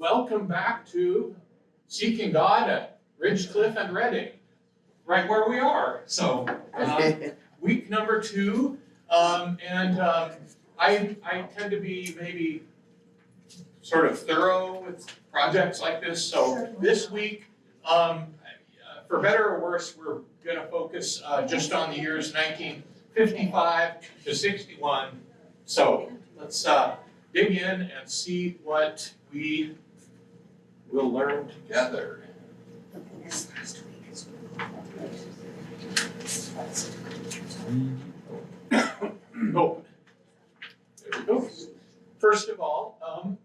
welcome back to Seeking God at Ridgecliff and Redding, right where we are. So, week number 2, I tend to be maybe sort of thorough with projects like this. So this week, for better or worse, we're going to focus just on the years 1955 to 61. So let's dig in and see what we will learn together. Oh, there we go. First of all,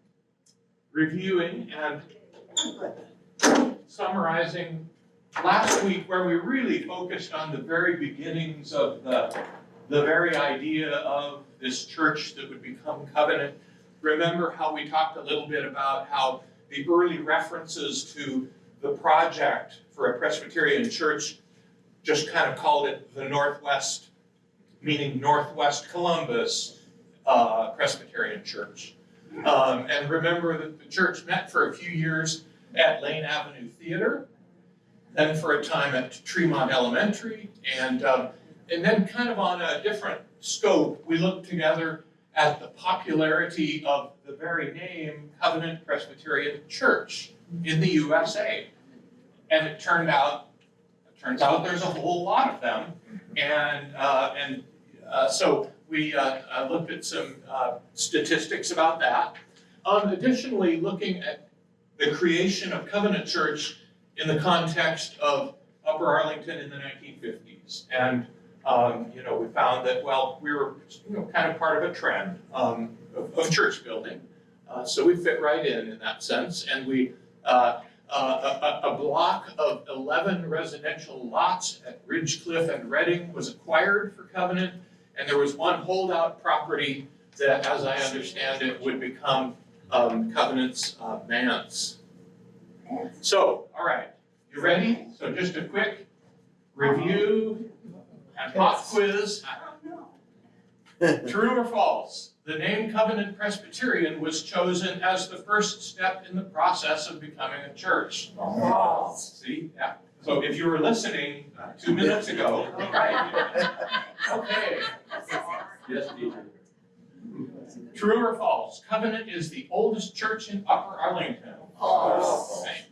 reviewing and summarizing last week, where we really focused on the very beginnings of the very idea of this church that would become covenant. Remember how we talked a little bit about how the early references to the project for a Presbyterian church just kind of called it the Northwest, meaning Northwest Columbus Presbyterian Church. And remember that the church met for a few years at Lane Avenue Theater, then for a time at Tremont Elementary, and then kind of on a different scope, we looked together at the popularity of the very name Covenant Presbyterian Church in the USA. And it turns out there's a whole lot of them, and so we looked at some statistics about that. Additionally, looking at the creation of Covenant Church in the context of Upper Arlington in the 1950s. And we found that, well, we were kind of part of a trend of church building. So we fit right in that sense. And we a block of 11 residential lots at Ridgecliff and Redding was acquired for Covenant, and there was one holdout property that, as I understand it, would become Covenant's manse. So, all right, you ready? So just a quick review and pop quiz. True or false? The name Covenant Presbyterian was chosen as the first step in the process of becoming a church. False. See? Yeah. So if you were listening 2 minutes ago, right? Okay. Yes, teacher. True or false? Covenant is the oldest church in Upper Arlington. False. Okay.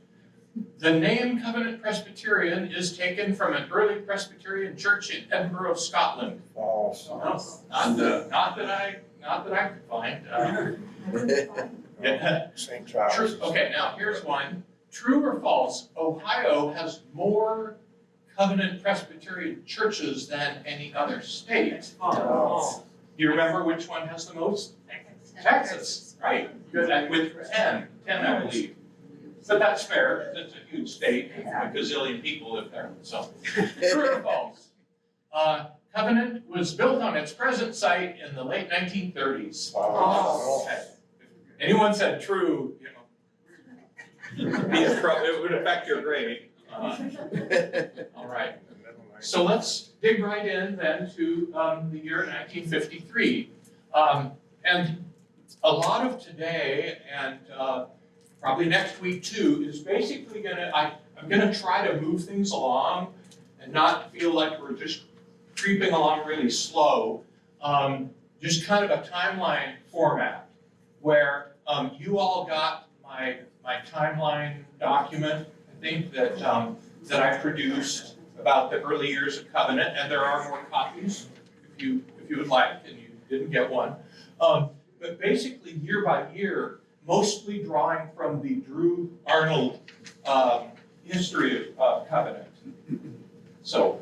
The name Covenant Presbyterian is taken from an early Presbyterian church in Edinburgh, Scotland. False. No, not that I could find. Yeah. St. Charles. Okay, now here's one. True or false? Ohio has more Covenant Presbyterian churches than any other state. False. Do you remember which one has the most? Texas, right? Good, and with 10 I believe. But that's fair. It's a huge state. A gazillion people live there. So, true or false? Covenant was built on its present site in the late 1930s. False. Okay. If anyone said true, it would affect your grade. All right. So let's dig right in then to the year 1953. And a lot of today and probably next week too is basically I'm gonna try to move things along and not feel like we're just creeping along really slow. Just kind of a timeline format where you all got my timeline document, I think that I produced about the early years of Covenant, and there are more copies if you would like and you didn't get one. But basically year by year, mostly drawing from the Drew Arnold history of Covenant. So,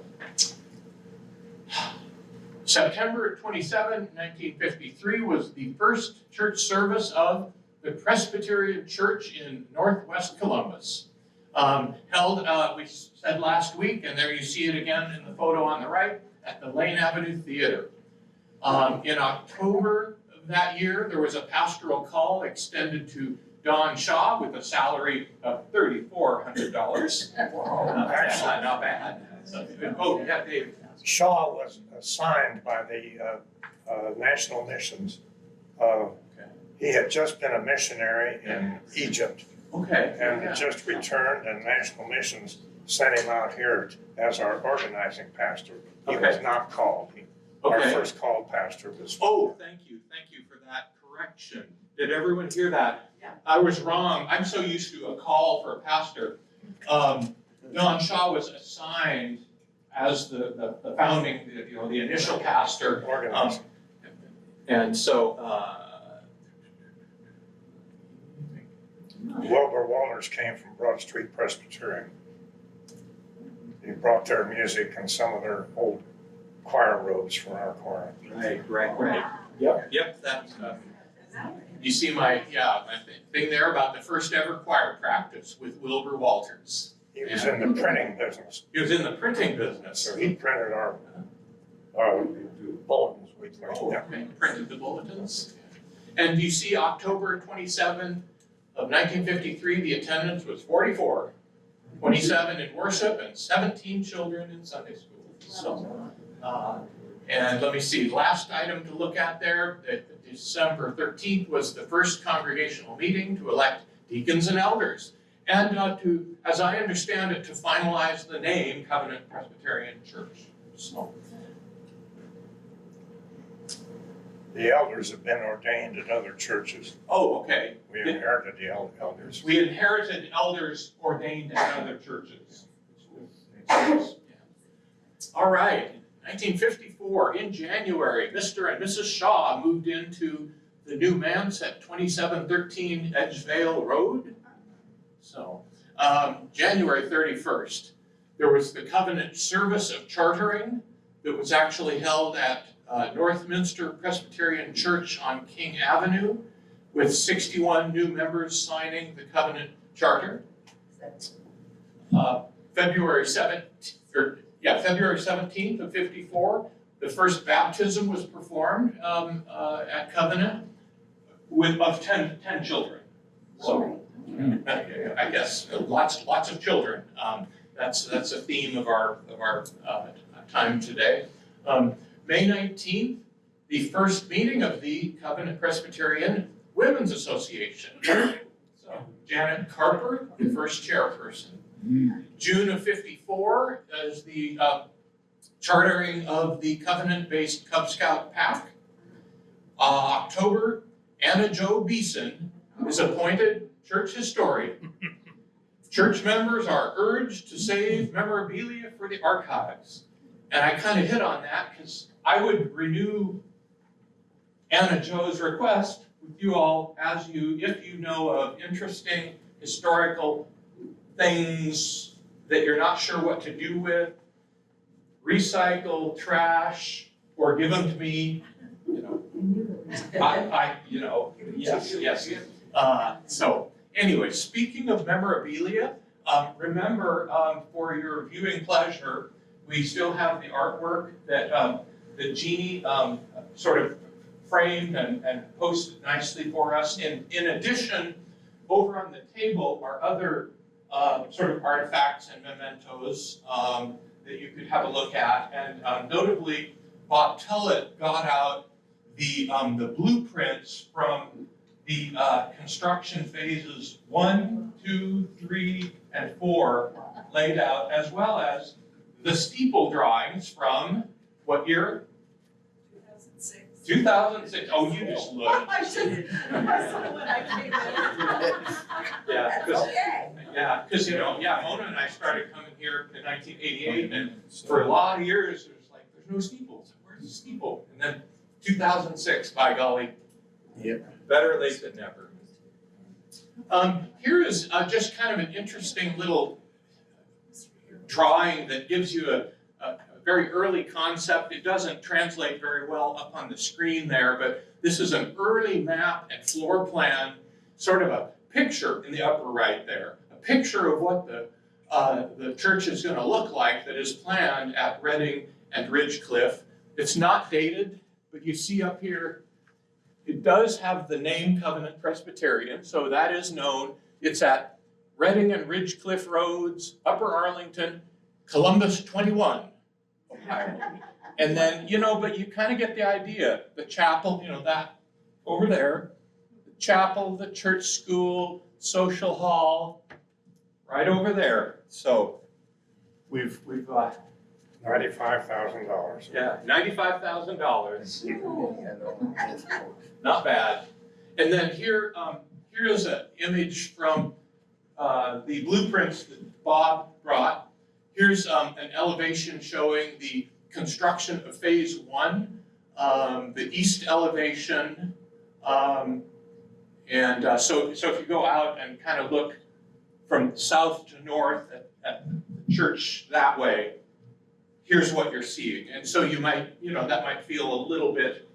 September 27, 1953 was the first church service of the Presbyterian Church in Northwest Columbus. Held, we said last week, and there you see it again in the photo on the right, at the Lane Avenue Theater. In October of that year, there was a pastoral call extended to Don Shaw with a salary of $3,400. Not bad. So, oh, yeah, Dave. Shaw was assigned by the National Missions. He had just been a missionary in Egypt Okay. and Yeah. had just returned, and National Missions sent him out here as our organizing pastor. He was Okay. not called. Our Okay. first called pastor was. Oh, thank you for that correction. Did everyone hear that? Yeah. I was wrong. I'm so used to a call for a pastor. Don Shaw was assigned as the founding, the initial pastor. Organizing. And so, Wilbur Walters came from Broad Street Presbyterian. He brought their music and some of their old choir robes for our choir. right. Yep, that's, you see my thing there about the first ever choir practice with Wilbur Walters. He was in the printing business, He was in the printing business. so he printed our bulletins weekly. Oh, Yeah. okay, printed the bulletins. And you see October 27 of 1953, the attendance was 44, 27 in worship and 17 children in Sunday school. So, and let me see, last item to look at there, December 13th was the first congregational meeting to elect deacons and elders. And to, as I understand it, to finalize the name Covenant Presbyterian Church. So, The elders have been ordained at other churches. oh, okay. We inherited the elders. We inherited elders ordained at other churches. All right, 1954, in January, Mr. and Mrs. Shaw moved into the new manse at 2713 Edgevale Road. So, January 31st, there was the Covenant service of chartering that was actually held at Northminster Presbyterian Church on King Avenue, with 61 new members signing the Covenant Charter. February 17th of 54, the first baptism was performed at Covenant of 10 children. So, I guess lots of children. That's a theme of our time today. May 19th, the first meeting of the Covenant Presbyterian Women's Association. So Janet Carper, the first chairperson. June of 54 is the chartering of the Covenant-based Cub Scout Pack. October, Anna Jo Beeson is appointed church historian. Church members are urged to save memorabilia for the archives. And I kind of hit on that because I would renew Anna Jo's request with you all if you know of interesting historical things that you're not sure what to do with, recycle, trash, or give them to me, yes. So anyway, speaking of memorabilia, remember for your viewing pleasure, we still have the artwork that Jeannie sort of framed and posted nicely for us. In addition, over on the table are other sort of artifacts and mementos that you could have a look at. And notably, Bob Tullett got out the blueprints from the construction phases 1, 2, 3, and 4 laid out, as well as the steeple drawings from what year? 2006. 2006. Oh, you just looked. I did. I saw when I came in. Yeah, That's okay. Mona and I started coming here in 1988, and for a lot of years, it was like, there's no steeples. Where's the steeple? And then 2006, by golly. Yep. Better late than never. Here is just kind of an interesting little drawing that gives you a very early concept. It doesn't translate very well up on the screen there, but this is an early map and floor plan, sort of a picture in the upper right there, a picture of what the church is going to look like that is planned at Reading and Ridgecliff. It's not dated, but you see up here, it does have the name Covenant Presbyterian, so that is known. It's at Reading and Ridgecliff Roads, Upper Arlington, Columbus 21, Ohio. And then, but you kind of get the idea. The chapel, that over there, the chapel, the church school, social hall, right over there. So we've $95,000. yeah, $95,000. Not bad. And then here's an image from the blueprints that Bob brought. Here's an elevation showing the construction of phase 1, the east elevation. So if you go out and kind of look from south to north at the church that way, here's what you're seeing. And so you might, that might feel a little bit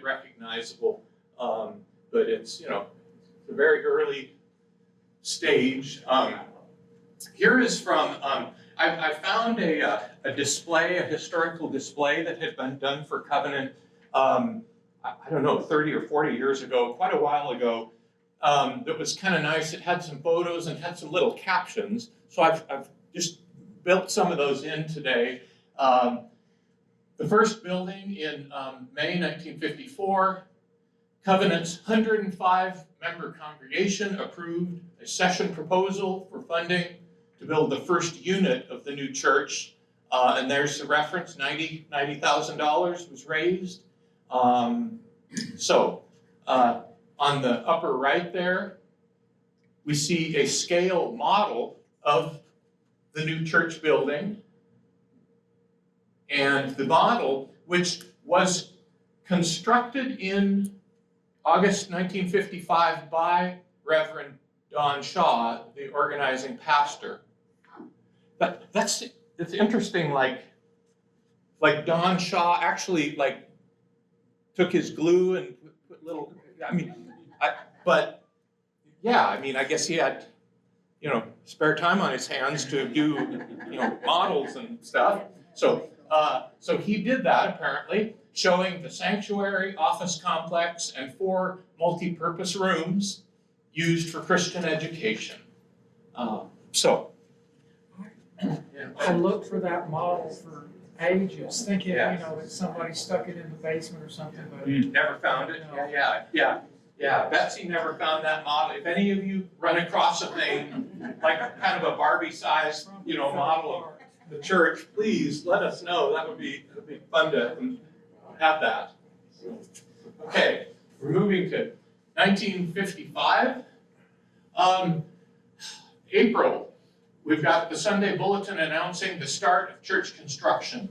recognizable, but it's, a very early stage. Here is from, I found a display, a historical display that had been done for Covenant, I don't know, 30 or 40 years ago, quite a while ago, that was kind of nice. It had some photos and had some little captions. So I've just built some of those in today. The first building in May 1954, Covenant's 105-member congregation approved a session proposal for funding to build the first unit of the new church. And there's the reference, $90,000 was raised. On the upper right there, we see a scale model of the new church building. And the model, which was constructed in August 1955 by Reverend Don Shaw, the organizing pastor. It's interesting, like Don Shaw actually took his glue and put little, I guess he had, spare time on his hands to do, models and stuff. So he did that apparently, showing the sanctuary, office complex, and 4 multi-purpose rooms used for Christian education. I looked for that model for ages, thinking, that somebody stuck it in the basement or something, but. Never found it? No. Yeah, Betsy never found that model. If any of you run across a thing, like kind of a Barbie-sized, model of the church, please let us know. That would be fun to have that. Okay, we're moving to 1955. April, we've got the Sunday Bulletin announcing the start of church construction.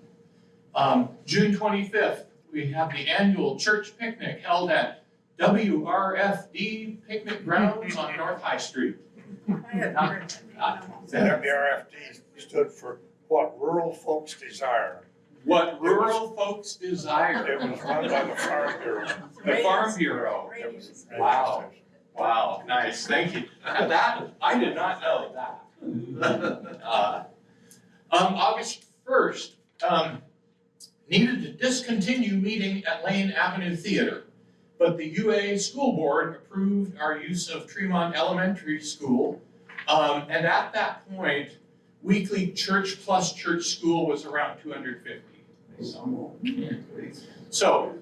June 25th, we have the annual church picnic held at WRFD Picnic Grounds on North High Street. WRFD stood for What Rural Folks Desire. What rural folks desire. It was run by the Farm Bureau. The Farm Bureau. Wow. Wow, nice, thank you. That, I did not know that. August 1st, needed to discontinue meeting at Lane Avenue Theater, but the UA School Board approved our use of Tremont Elementary School. And at that point, weekly church plus church school was around 250. So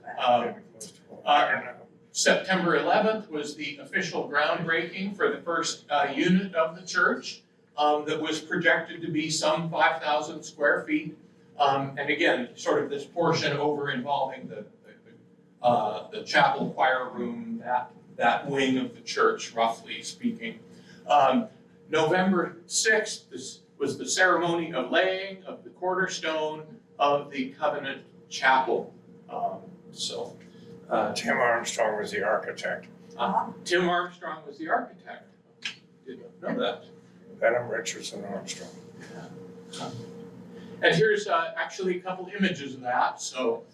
September 11th was the official groundbreaking for the first unit of the church that was projected to be some 5,000 square feet. And again, sort of this portion over involving the chapel choir room, that wing of the church, roughly speaking. November 6th, this was the ceremony of laying of the cornerstone of the Covenant Chapel. Tim Armstrong was the architect. Tim Armstrong was the architect. Didn't know that. Benham Richardson Armstrong. And here's actually a couple images of that. So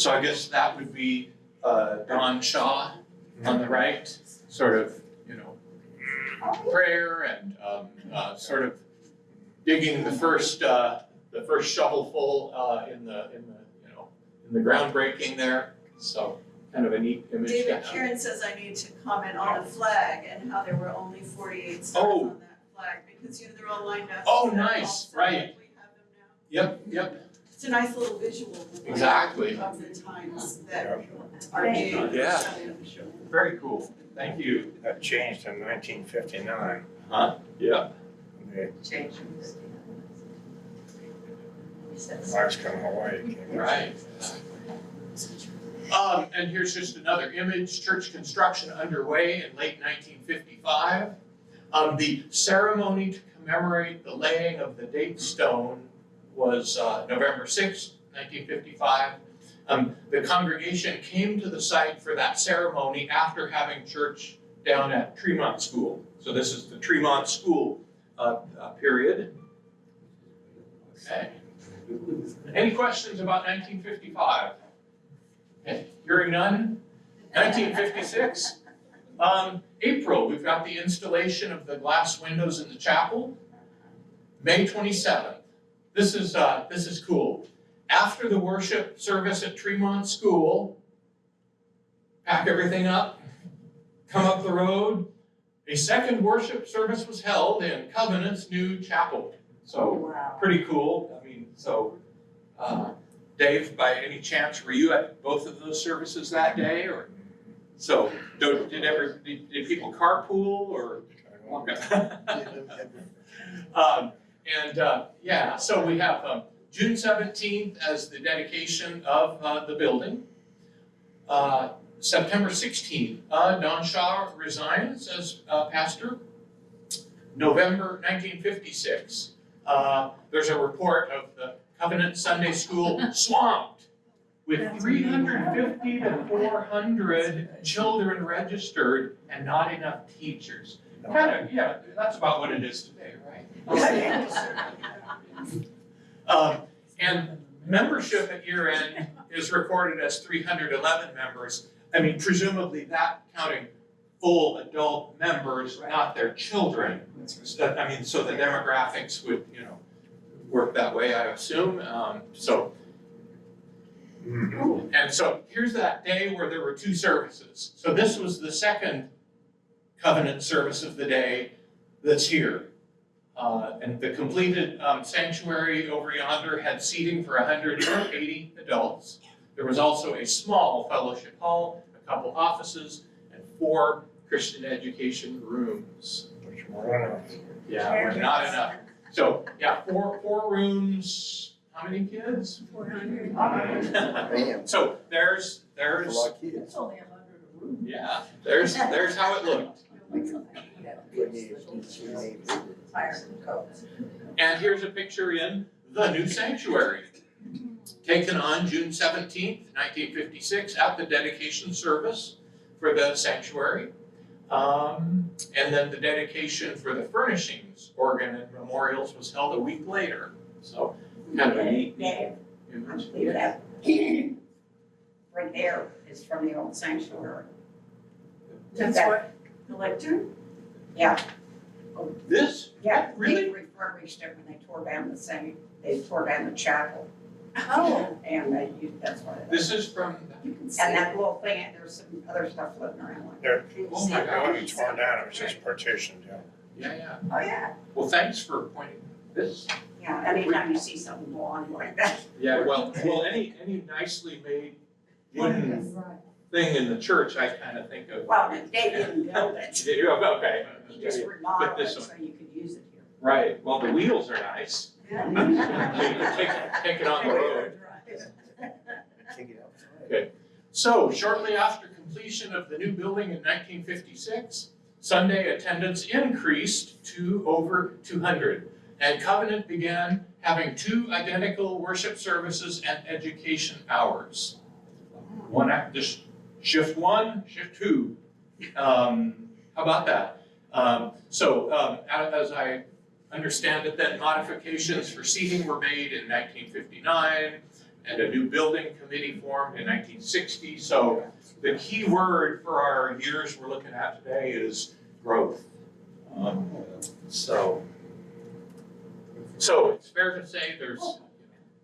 I guess that would be Don Shaw on the right, sort of, prayer and sort of digging the first shovelful in the groundbreaking there. So kind of a neat image. David Kieran says I need to comment on the flag and how there were only 48 stars on that flag, because they're all lined up. Oh, so nice, all right. set, we have them now. Yep. It's a nice little visual. Exactly. Of the times that are being Yeah. shown. Very cool. Thank you. That changed in 1959. Huh? Yeah. The Change. flags come Hawaii. Right. And here's just another image, church construction underway in late 1955. The ceremony to commemorate the laying of the date stone was November 6, 1955. The congregation came to the site for that ceremony after having church down at Tremont School. So this is the Tremont School period. Okay. Any questions about 1955? Okay, hearing none. 1956. April, we've got the installation of the glass windows in the chapel. May 27th. This is cool. After the worship service at Tremont School, pack everything up, come up the road. A second worship service was held in Covenant's new chapel. So Wow. pretty cool. I mean, so Dave, by any chance, were you at both of those services that day, or so? Did people carpool or? Yeah, so we have June 17th as the dedication of the building. September 16th, Don Shaw resigns as pastor. November 1956, there's a report of the Covenant Sunday School swamped with 350 to 400 children registered and not enough teachers. Kind of, yeah, that's about what it is today, right? And membership at year end is recorded as 311 members. I mean, presumably that counting full adult members, not their children. I mean, so the demographics would, work that way, I assume. And so here's that day where there were two services. So this was the second covenant service of the day that's here. And the completed sanctuary over yonder had seating for 180 adults. There was also a small fellowship hall, a couple offices, and 4 Christian education rooms. Which were enough. Yeah, not enough. So, yeah, four rooms, how many kids? 400. Man, So there's a there's, lot of kids. It's only 100 a room. yeah, there's how it looked. We need Tires and coats. And here's a picture in the new sanctuary, taken on June 17th, 1956, at the dedication service for the sanctuary. And then the dedication for the furnishings, organ, and memorials was held a week later. So, kind of a neat Dave, I image. believe that right there is from the old sanctuary. That's what, the lectern? Yeah, This? yeah. Really? They refurbished it when they tore down they tore down the chapel, Oh. and that's what it is. This is from, You can see. And that little thing, there's some other stuff floating around like. There, oh my it gosh. wasn't torn down, it was just partitioned, yeah. Yeah. Oh, yeah. Well, thanks for pointing this. Yeah, anytime you see something go on like that. Yeah, well, any nicely made wooden thing in the church, I kind of think of. Well, they didn't build it. Yeah, okay. He just Okay. remodeled this it one. so you could use it here. Right, well, the wheels are nice. So you can take it on the road. Take it outside. So shortly after completion of the new building in 1956, Sunday attendance increased to over 200. And Covenant began having 2 identical worship services and education hours. Just shift 1, shift 2. How about that? As I understand it, then modifications for seating were made in 1959, and a new building committee formed in 1960. So the key word for our years we're looking at today is growth. So it's fair to say there's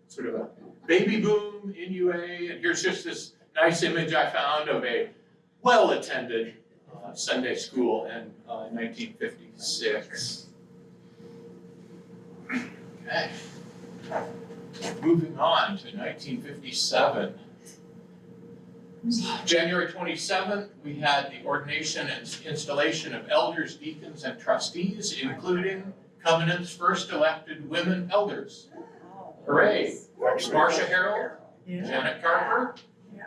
sort of a baby boom in UA, and here's just this nice image I found of a well-attended Sunday school in 1956. Okay. Moving on to 1957. January 27th, we had the ordination and installation of elders, deacons, and trustees, including Covenant's first elected women elders. Hooray! Marcia Harrell, Janet Carper,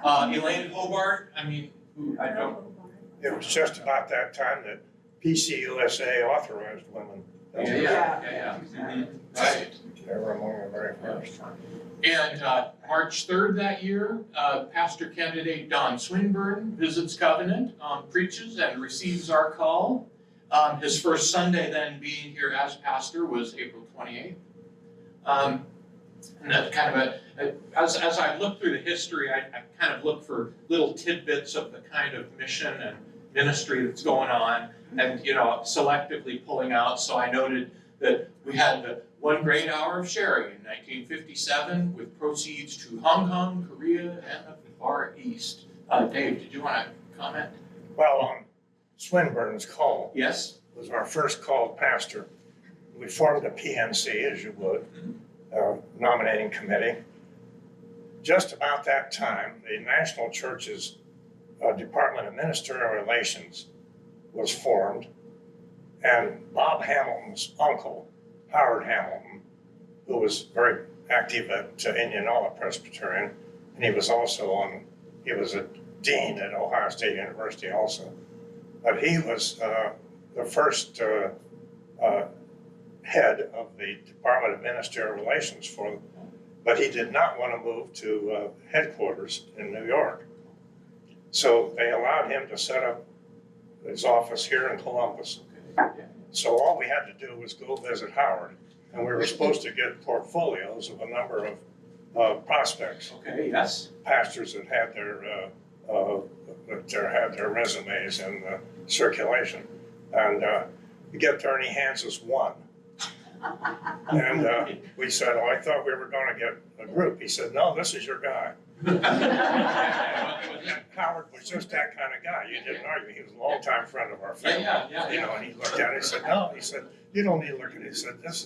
Elaine Hobart, I don't. It was just about that time that PCUSA authorized women. Yeah. Right. They were among the very first. And March 3rd that year, pastor candidate Don Swinburne visits Covenant, preaches and receives our call. His first Sunday then being here as pastor was April 28th. And that's kind of as I look through the history, I kind of look for little tidbits of the kind of mission and ministry that's going on, and selectively pulling out. So I noted that we had the One Great Hour of Sharing in 1957 with proceeds to Hong Kong, Korea, and the Far East. Dave, did you want to comment? Well, on Swinburne's call, Yes? was our first called pastor. We formed a PNC, as you would, nominating committee. Just about that time, the National Church's Department of Ministerial Relations was formed, and Bob Hamilton's uncle, Howard Hamilton, who was very active at Indianola Presbyterian, and he was a dean at Ohio State University also. But he was the first head of the Department of Ministerial Relations for them, but he did not want to move to headquarters in New York. So they allowed him to set up his office here in Columbus. So all we had to do was go visit Howard, and we were supposed to get portfolios of a number of prospects, Okay, yes. pastors that had their resumes in circulation. And we get there and he hands us one. And we said, I thought we were going to get a group. He said, no, this is your guy. And Howard was just that kind of guy. You didn't argue. He was a longtime friend of our family. And he looked at it and he said, no. He said, you don't need to look at it. He said, this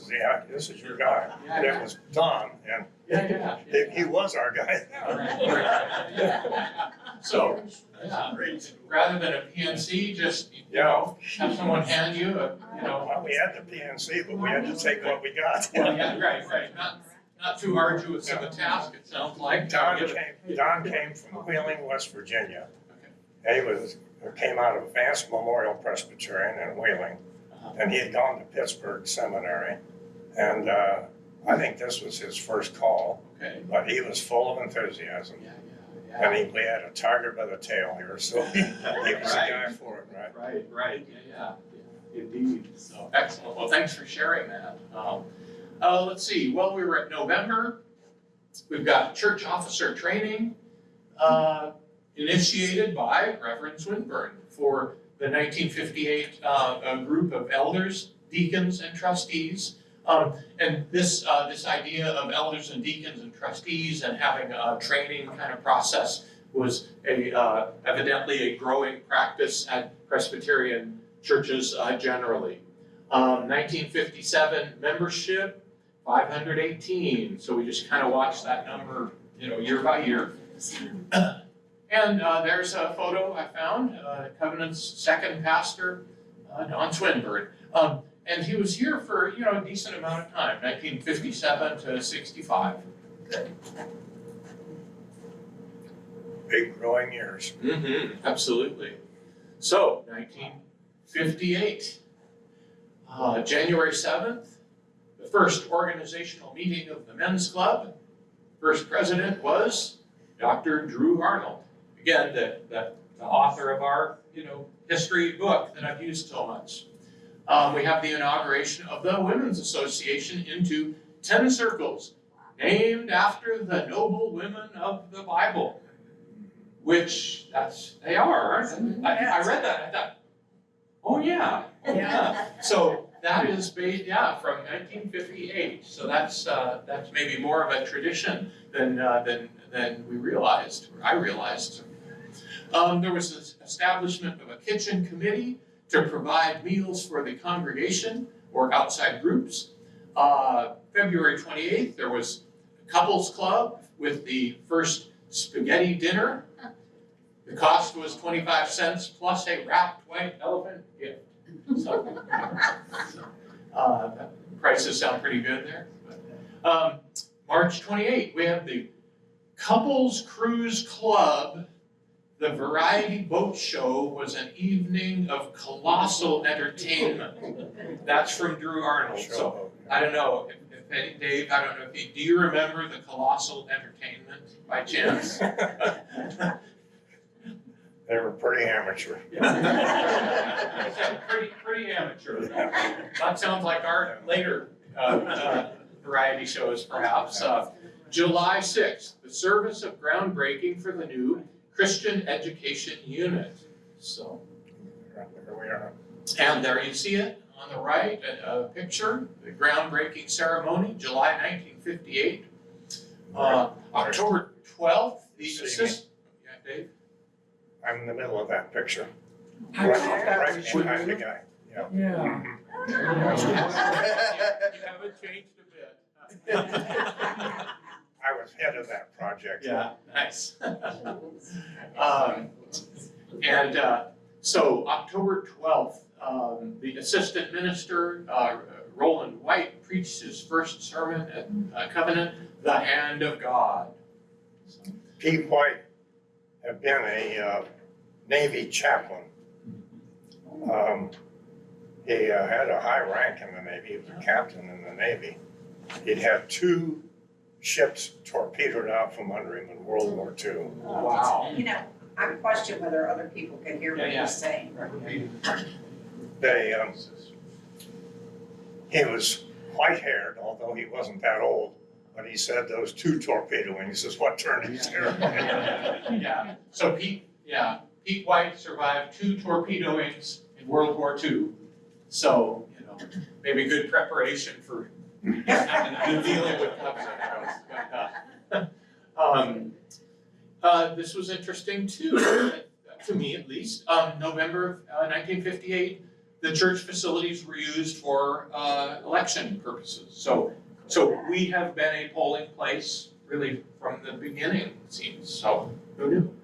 is your guy. And it was Don, and he was our guy. So, rather than a PNC, just, have someone hand you Well, we had the PNC, but we had to take what we got. right. Not too arduous of a task, it sounds like. Don came from Wheeling, West Virginia. He came out of Vance Memorial Presbyterian in Wheeling, and he had gone to Pittsburgh Seminary, and I think this was his first call. Okay. But he was full of enthusiasm, and we had a tiger by the tail here, so he was the guy for it, right? Right. Indeed. So excellent. Well, thanks for sharing that. Let's see. Well, we were at November. We've got church officer training initiated by Reverend Swinburne for the 1958 group of elders, deacons, and trustees. And this idea of elders and deacons and trustees and having a training kind of process was evidently a growing practice at Presbyterian churches generally. 1957 membership, 518. So we just kind of watched that number, year by year. And there's a photo I found, Covenant's second pastor, Don Swinburne. And he was here for, a decent amount of time, 1957 to 65. Big growing years. Absolutely. So, 1958, January 7th, the first organizational meeting of the men's club. First president was Dr. Drew Arnold. Again, the author of our, history book that I've used so much. We have the inauguration of the Women's Association into 10 circles, named after the noble women of the Bible, which they are, aren't they? I read that, I thought, oh yeah. So that is based, from 1958. So that's maybe more of a tradition than we realized, or I realized. There was the establishment of a kitchen committee to provide meals for the congregation or outside groups. February 28th, there was a couples club with the first spaghetti dinner. The cost was 25 cents plus a wrapped white elephant gift. So, prices sound pretty good there. March 28th, we have the Couples Cruise Club. The Variety Boat Show was an evening of colossal entertainment. That's from Drew Arnold. So I don't know, if Dave, I don't know, do you remember the colossal entertainment by chance? They were pretty amateur. Pretty amateur. That sounds like our later variety shows, perhaps. July 6th, the service of groundbreaking for the new Christian Education Unit. So, There we are. and there you see it on the right, a picture, the groundbreaking ceremony, July 1958. October 12th, the See me. assistant. Yeah, Dave? I'm in the middle of that picture. I Right thought that right was behind the you. guy. Yeah. Yeah. You haven't changed a bit. I was head of that project. Yeah, nice. So October 12th, the assistant minister, Roland White, preached his first sermon at Covenant, The Hand of God. Pete White had been a Navy chaplain. He had a high rank in the Navy. He was a captain in the Navy. He'd had 2 ships torpedoed out from under him in World War II. Wow. You know, I question whether other people can hear what Yeah. he's saying. They, he was white-haired, although he wasn't that old. But he said those 2 torpedoing. He says, "What turned his hair?" Yeah, so Pete White survived 2 torpedoings in World War II. So, maybe good preparation for dealing with this was interesting too, to me at least. November of 1958, the church facilities were used for election purposes. So we have been a polling place really from the beginning, it seems. So who knew?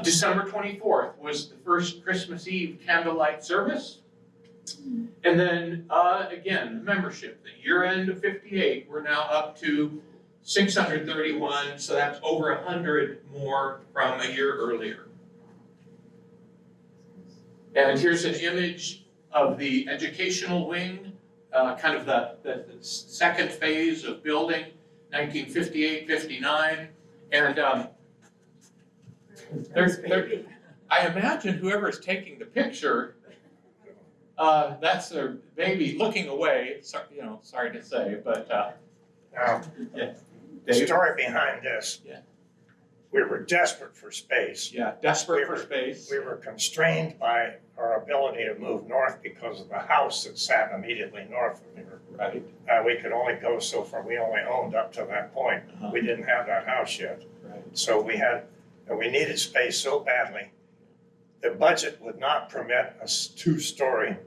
December 24th was the first Christmas Eve candlelight service. And then again, membership, the year end of 58, we're now up to 631, so that's over 100 more from a year earlier. And here's an image of the educational wing, kind of the second phase of building, 1958-59. And I imagine whoever's taking the picture, that's their baby looking away. Sorry to say, but Now, yeah. the Dave? story behind this, Yeah. we were desperate for space. Yeah, desperate for space. We were constrained by our ability to move north because of the house that sat immediately north of here. Right. We could only go so far. We only owned up to that point. Uh-huh. We didn't have that house yet. Right. So we needed space so badly. The budget would not permit a 2-story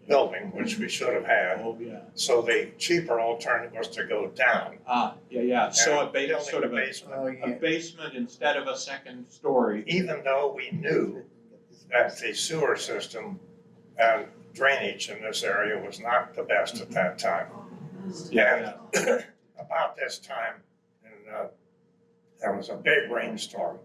building, which we should have had. Oh, yeah. So the cheaper alternative was to go down. Yeah. So and building sort of basement. a basement instead of a second story. Even though we knew that the sewer system and drainage in this area was not the best at that time. Yeah. And about this time, there was a big rainstorm,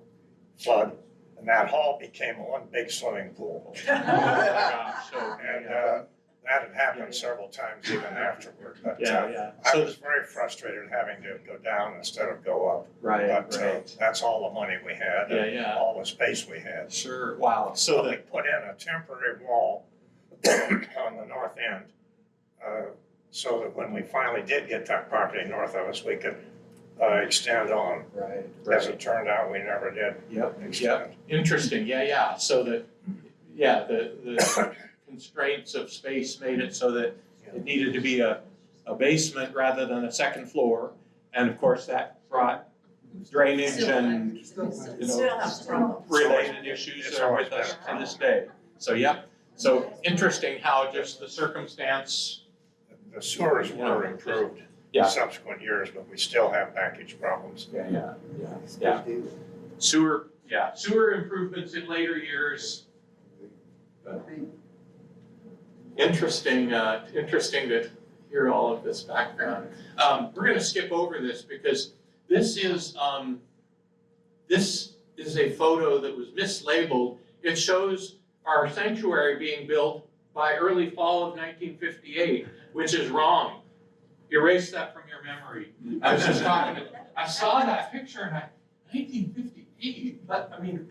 flood, and that hall became one big swimming pool. Oh, my gosh. So, And yeah. that had happened several times even afterward. But Yeah. I So, was very frustrated having to go down instead of go up. right. But that's all the money we had and Yeah. all the space we had. Sure. Wow. So So we put in a temporary wall on the north end, so that when we finally did get that property north of us, we could extend on. Right. As it turned out, we never did Yep. extend. Interesting. Yeah. So the constraints of space made it so that it needed to be a basement rather than a second floor, and of course that brought drainage and related issues It's that are always with us been a to this day. So, yep. So interesting how just the circumstance The sewers were improved Yeah. in subsequent years, but we still have package problems. Yeah. Sewer improvements in later years. Interesting to hear all of this background. We're gonna skip over this because this is a photo that was mislabeled. It shows our sanctuary being built by early fall of 1958, which is wrong. Erase that from your memory. I was just talking, I saw that picture and 1958, but I mean,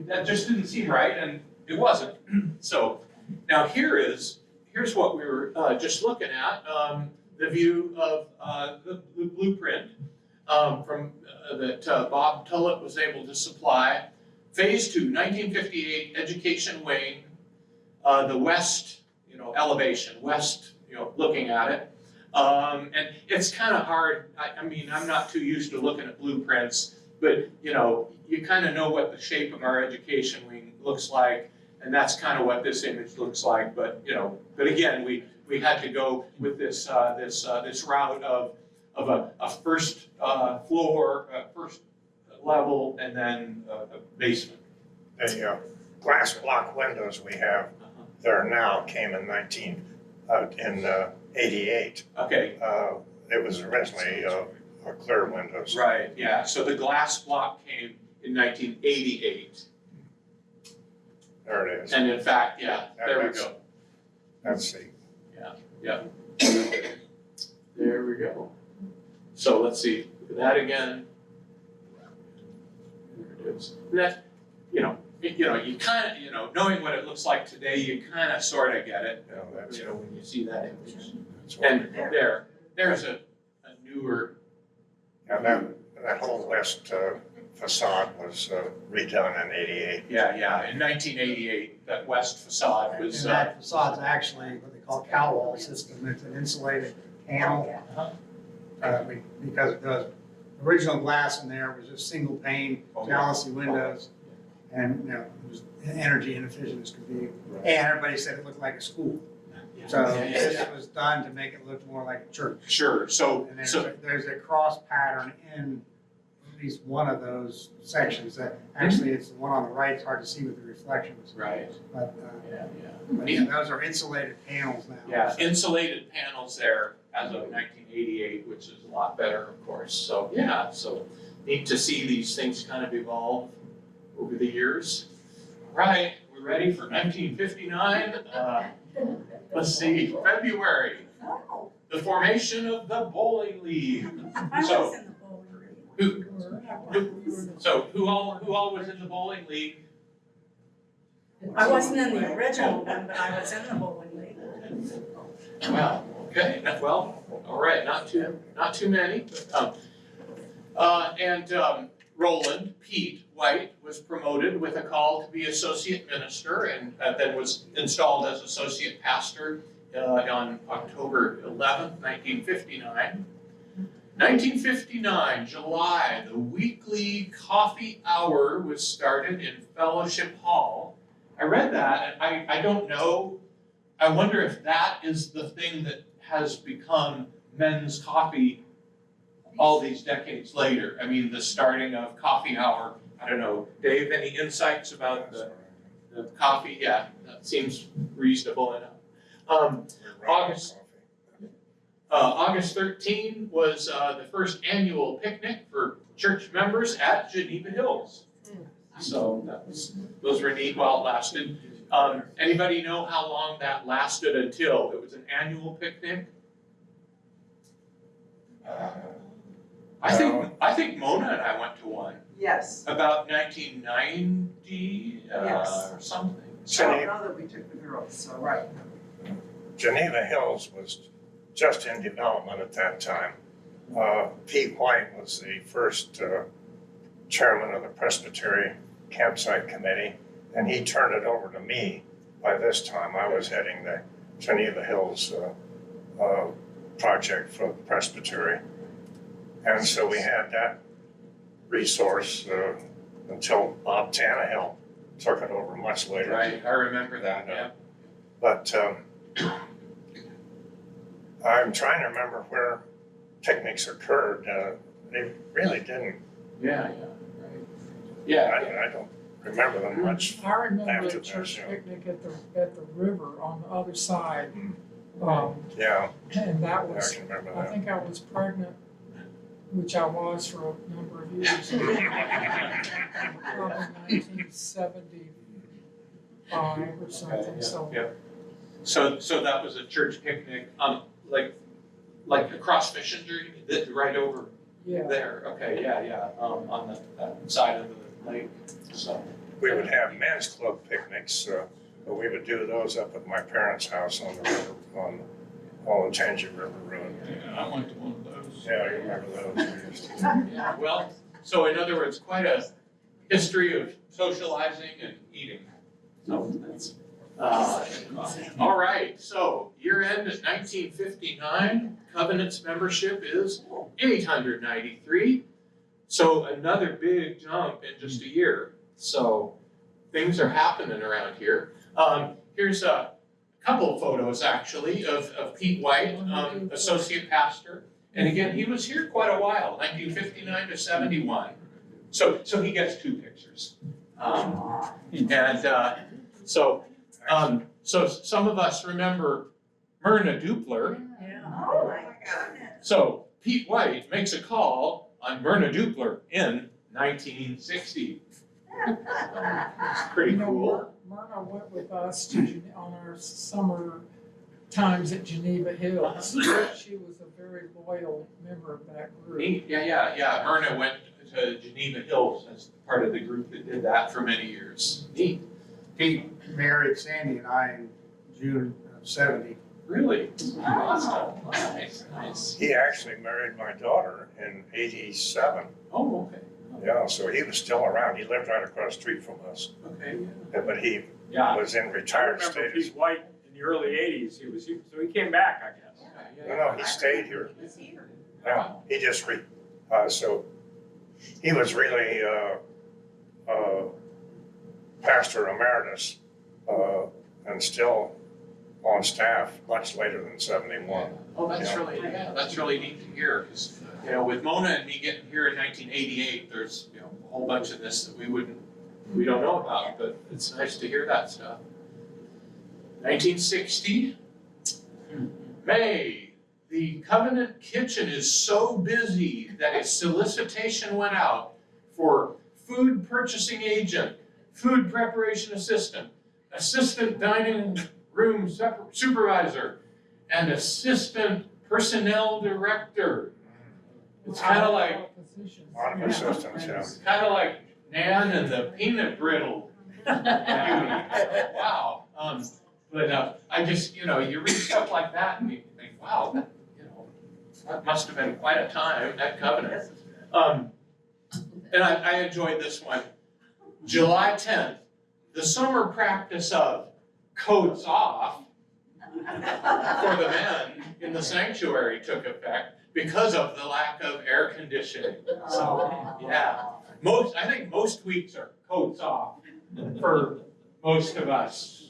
that just didn't seem right, and it wasn't. So now here's what we were just looking at, the view of the blueprint from that Bob Tullett was able to supply. Phase 2, 1958 education wing, the west, elevation, west, looking at it. And it's kind of hard. I mean, I'm not too used to looking at blueprints, but you kind of know what the shape of our education wing looks like, and that's kind of what this image looks like. But but again, we had to go with this this route of a first floor, first level, and then a basement. The glass block windows we have there now came in 88. Okay. It was originally clear windows. Right. Yeah. So the glass block came in 1988, There it is. and in fact, yeah, there we go. That's the. Yeah. There we go. So let's see, look at that again. There it is. And that, you kind of, knowing what it looks like today, you kind of sort of get it, That's when you see that image. what And there's a newer, Yeah, that whole west facade was redone in 88. yeah, in 1988, that west facade was, And that facade's actually what they call cow wall system. It's an insulated panel. Because the original glass in there was just single pane, jalousie windows. And, it was energy inefficient as could be. And everybody said it looked like a school. So this was done to make it look more like a church. sure, so, And there's a cross pattern in at least one of those sections that, actually it's the one on the right, it's hard to see with the reflections. right, But, yeah. but yeah, those are insulated panels now. Yeah, insulated panels there as of 1988, which is a lot better, of course. So yeah, so neat to see these things kind of evolve over the years. All right, we're ready for 1959. Let's see, February, Oh, the formation of the bowling league. I So was in the bowling league. who all was in the bowling league? I wasn't in the original one, but I was in the bowling league. Well, okay, well, all right, not too many. Roland Pete White was promoted with a call to be associate minister, and then was installed as associate pastor on October 11th, 1959. 1959, July, the weekly coffee hour was started in Fellowship Hall. I read that, and I don't know, I wonder if that is the thing that has become men's coffee all these decades later. I mean, the starting of coffee hour, I don't know. Dave, any insights about the coffee? Yeah, that seems reasonable enough. August 13 was the first annual picnic for church members at Geneva Hills. So those were neat while it lasted. Anybody know how long that lasted until? It was an annual picnic? I think Mona and I went to one Yes. about 1990 Yes. or something. I don't know that we took the girls, so. Right. Geneva Hills was just in development at that time. Pete White was the first chairman of the Presbyterian Campsite Committee, and he turned it over to me. By this time, I was heading the Geneva Hills project for the Presbytery. And so we had that resource until Bob Tannehill took it over much later. Right, I remember that, yeah. But I'm trying to remember where picnics occurred. They really didn't. Yeah, right. Yeah, I don't remember them much. I remember after a that, church yeah. picnic at the river on the other side. Yeah, And that I was, can remember I that. think I was pregnant, which I was for a number of years. Probably 1975 or something, so. yeah. So that was a church picnic, like across Fishinger, right over Yeah, there, okay, yeah, on that side of the lake, so. We would have men's club picnics, but we would do those up at my parents' house on the river, on Olentangy River Road. Yeah, I went to one of those. Yeah, I remember those. We used to- Yeah, well, so in other words, quite a history of socializing and eating. So that's, all right, so year end is 1959, Covenant's membership is 893. So another big jump in just a year. So things are happening around here. Here's a couple of photos actually of Pete White, associate pastor. And again, he was here quite a while, 1959 to 71. So he gets two pictures. So some of us remember Myrna Dupler. Yeah. Oh, my goodness. So Pete White makes a call on Myrna Dupler in 1960. Pretty you know, cool. Myrna went with us to on our summer times at Geneva Hills. She was a very loyal member of that group. Neat, yeah. Myrna went to Geneva Hills as part of the group that did that for many years. Neat. He married Sandy and I in June of '70. Really? Awesome. Nice. He actually married my daughter in '87. Oh, okay. Yeah, so he was still around. He lived right across the street from us, Okay, but he Yeah, was in I retired remember status. Pete White in the early '80s. He was here, so he came back, I guess. No, he stayed here. He's here. Yeah, he just so he was really pastor emeritus and still on staff much later than '71. Oh, that's really neat to hear, because, with Mona and me getting here in 1988, there's, a whole bunch of this that we don't know about, but it's nice to hear that stuff. 1960, May, the Covenant Kitchen is so busy that a solicitation went out for food purchasing agent, food preparation assistant, assistant dining room supervisor, and assistant personnel director. It's kind of like, Positions. A lot of assistants, yeah. it's kind of like Nan and the peanut brittle. Wow. But I just, you read stuff like that and you think, wow, that must have been quite a time at Covenant. And I enjoyed this one. July 10th, the summer practice of coats off for the men in the sanctuary took effect because of the lack of air conditioning. So, yeah, I think most weeks are coats off for most of us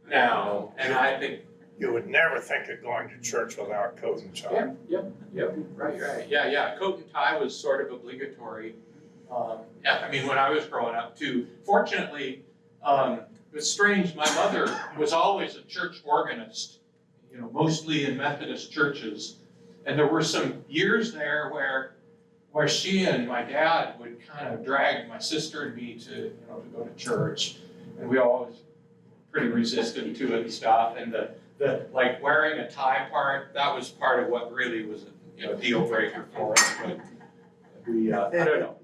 now, and I think. You would never think of going to church without coat and tie. Yep, right, yeah, coat and tie was sort of obligatory. When I was growing up too. Fortunately, it was strange, my mother was always a church organist, mostly in Methodist churches. And there were some years there where she and my dad would kind of drag my sister and me to go to church. And we always pretty resistant to it and stuff. And the like wearing a tie part, that was part of what really was a deal breaker for us. But we, I don't know.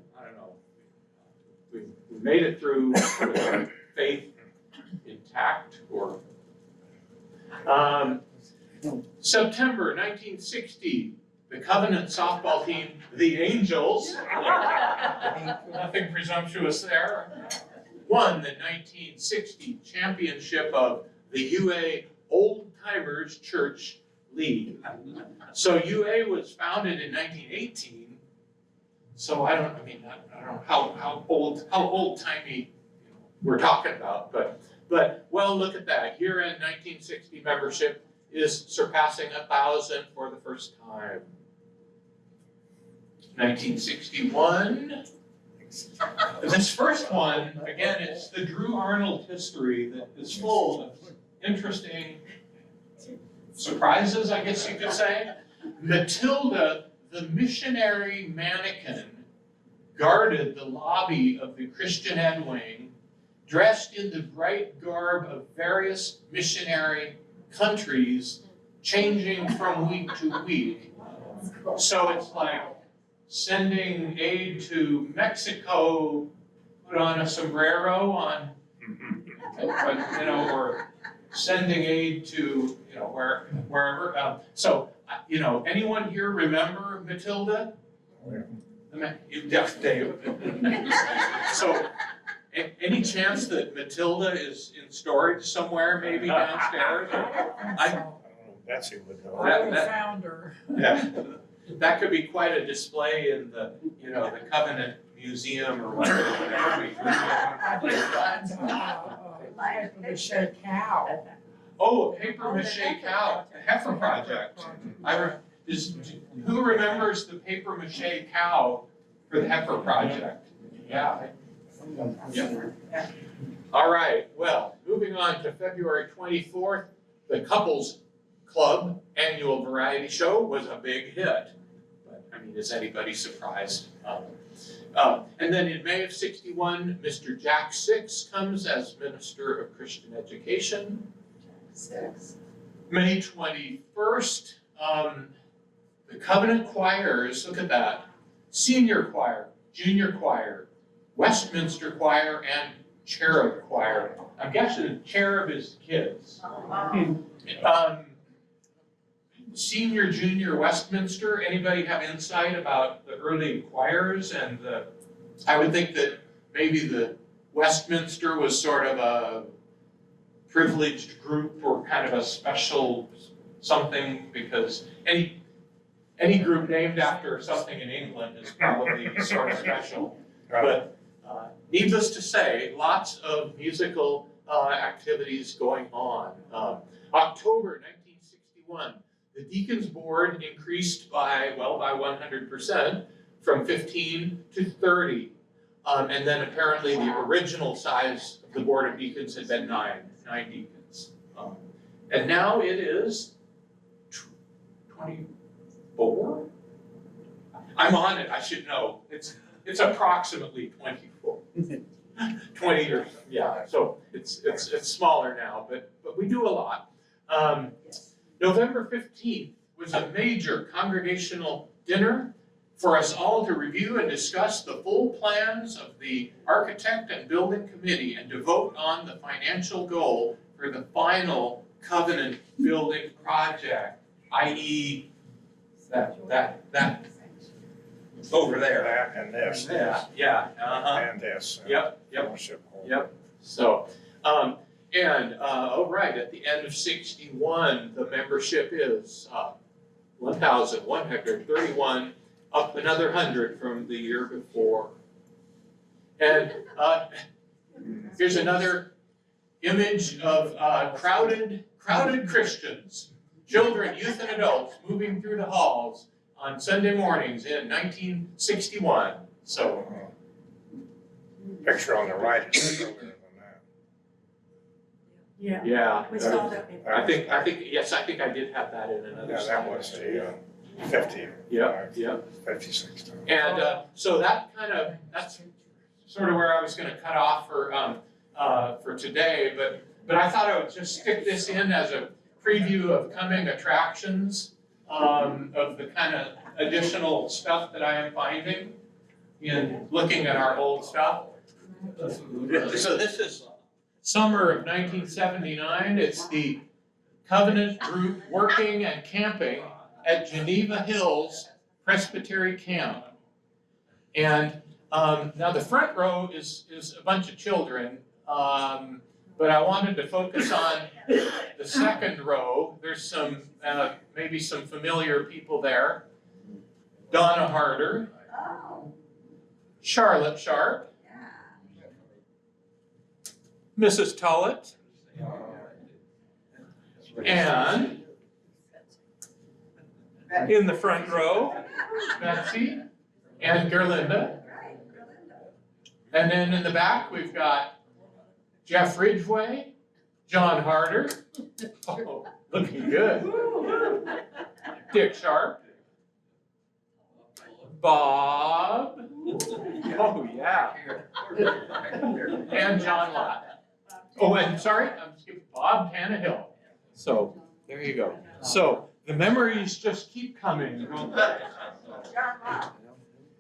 We made it through with our faith intact, or September 1960, the Covenant softball team, the Angels, nothing presumptuous there, won the 1960 championship of the UA Old Timers Church League. So UA was founded in 1918. So I don't know how old timey we're talking about, but well, look at that. Year-end 1960 membership, is surpassing 1,000 for the first time. 1961. This first one, again, it's the Drew Arnold history that is full of interesting surprises, I guess you could say. Matilda, the missionary mannequin, guarded the lobby of the Christian Ed Wing, dressed in the bright garb of various missionary countries, changing from week to week. So it's like sending aid to Mexico, put on a sombrero on, or sending aid to, wherever. Anyone here remember Matilda? So, any chance that Matilda is in storage somewhere, maybe downstairs? I don't know, Betsy would know. I found her. Yeah, that could be quite a display in the, the Covenant Museum or whatever. I did find a paper mache cow. Oh, a paper mache cow, the Heifer Project. Who remembers the paper mache cow for the Heifer Project? Yeah. All right, well, moving on to February 24th, the Couples Club annual variety show was a big hit. But, is anybody surprised? And then in May of '61, Mr. Jack Six comes as Minister of Christian Education. May 21st, the Covenant choirs, look at that, senior choir, junior choir, Westminster choir, and cherub choir. I'm guessing cherub is kids. Senior, junior, Westminster, anybody have insight about the early choirs? And I would think that maybe the Westminster was sort of a privileged group or kind of a special something, because any group named after something in England is probably sort of special. But needless to say, lots of musical activities going on. October 1961, the Deacons Board increased by 100%, from 15 to 30. And then apparently the original size of the Board of Deacons had been 9 deacons. And now it is 24? I'm on it, I should know. It's approximately 24. 20 or, yeah, so it's smaller now, but we do a lot. November 15th was a major congregational dinner for us all to review and discuss the full plans of the architect and building committee and to vote on the financial goal for the final covenant building project, i.e. that over there. That and this. Yeah. And this. Yep. Fellowship hall. Yep. So, right, at the end of '61, the membership is 1,131, up another 100 from the year before. And here's another image of crowded Christians, children, youth, and adults moving through the halls on Sunday mornings in 1961. So, Picture on the right is earlier than that. yeah. We saw that before. I think I did have that in another Yeah, slide. that was the 50. Yeah. 56 time. And so that's sort of where I was going to cut off for today, but I thought I would just stick this in as a preview of coming attractions, of the kind of additional stuff that I am finding in looking at our old stuff. So this is summer of 1979. It's the Covenant group working and camping at Geneva Hills Presbyterian Camp. And now the front row is a bunch of children, but I wanted to focus on the second row. There's some, maybe some familiar people there. Donna Harder, Charlotte Sharp, Mrs. Tullett, and in the front row, Betsy and Gerlinda. And then in the back, we've got Jeff Ridgway, John Harder, oh, looking good, Dick Sharp, Bob, oh yeah, and John Lott. Oh, and sorry, I'm skipping Bob Tannehill. So, there you go. So, the memories just keep coming, don't they?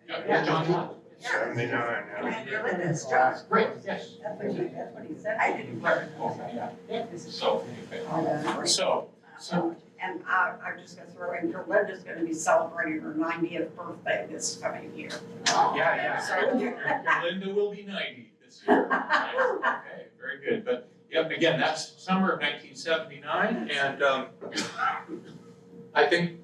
Yeah, John Lott. 79 now. Great, yes. That's what he said. I didn't. Right, okay, yeah. So, anyway, so, And I'm just gonna throw in, Linda's gonna be celebrating her 90th birthday this coming year. yeah. So- Linda will be 90 this year. Nice. Okay, very good. But, yep, again, that's summer of 1979, and I think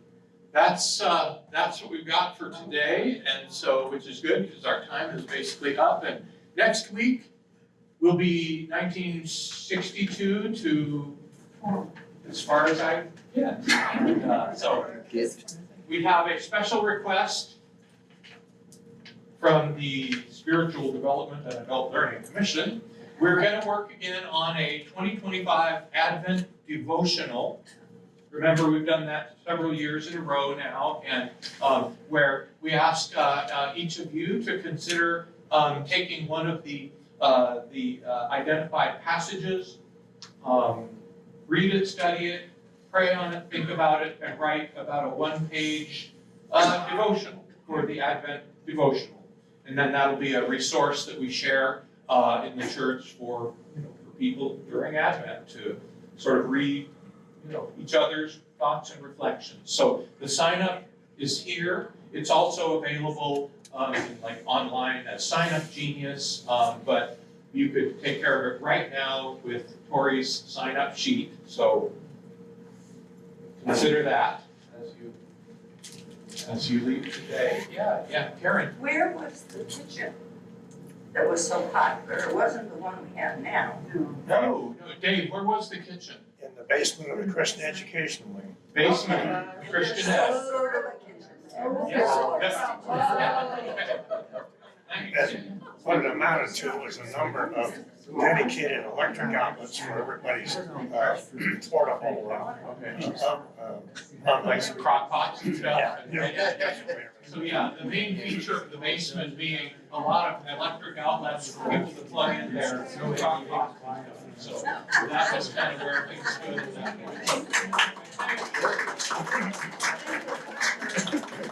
that's what we've got for today, and so, which is good, because our time is basically up, and next week will be 1962 to, as far as I get. And, so, we have a special request from the Spiritual Development and Adult Learning Commission. We're gonna work again on a 2025 Advent devotional. Remember, we've done that several years in a row now, and where we ask each of you to consider taking one of the identified passages, read it, study it, pray on it, think about it, and write about a one-page devotional for the Advent devotional. And then that'll be a resource that we share in the church for people during Advent to sort of read each other's thoughts and reflections. So the sign up is here. It's also available like online as Sign Up Genius, but you could take care of it right now with Tori's sign up sheet. So consider that as you leave today. Yeah, Karen. Where was the kitchen that was so popular? It wasn't the one we have now. No, Dave, where was the kitchen? In the basement of the Christian Education Wing. Basement, Christian Ed. Thanks. What it amounted to was a number of dedicated electric outlets for everybody's portable Like some crock pots and stuff. Yeah. So yeah, the main feature of the basement being a lot of electric outlets for people to plug in their crock pots and stuff. So that was kind of where things stood at that point.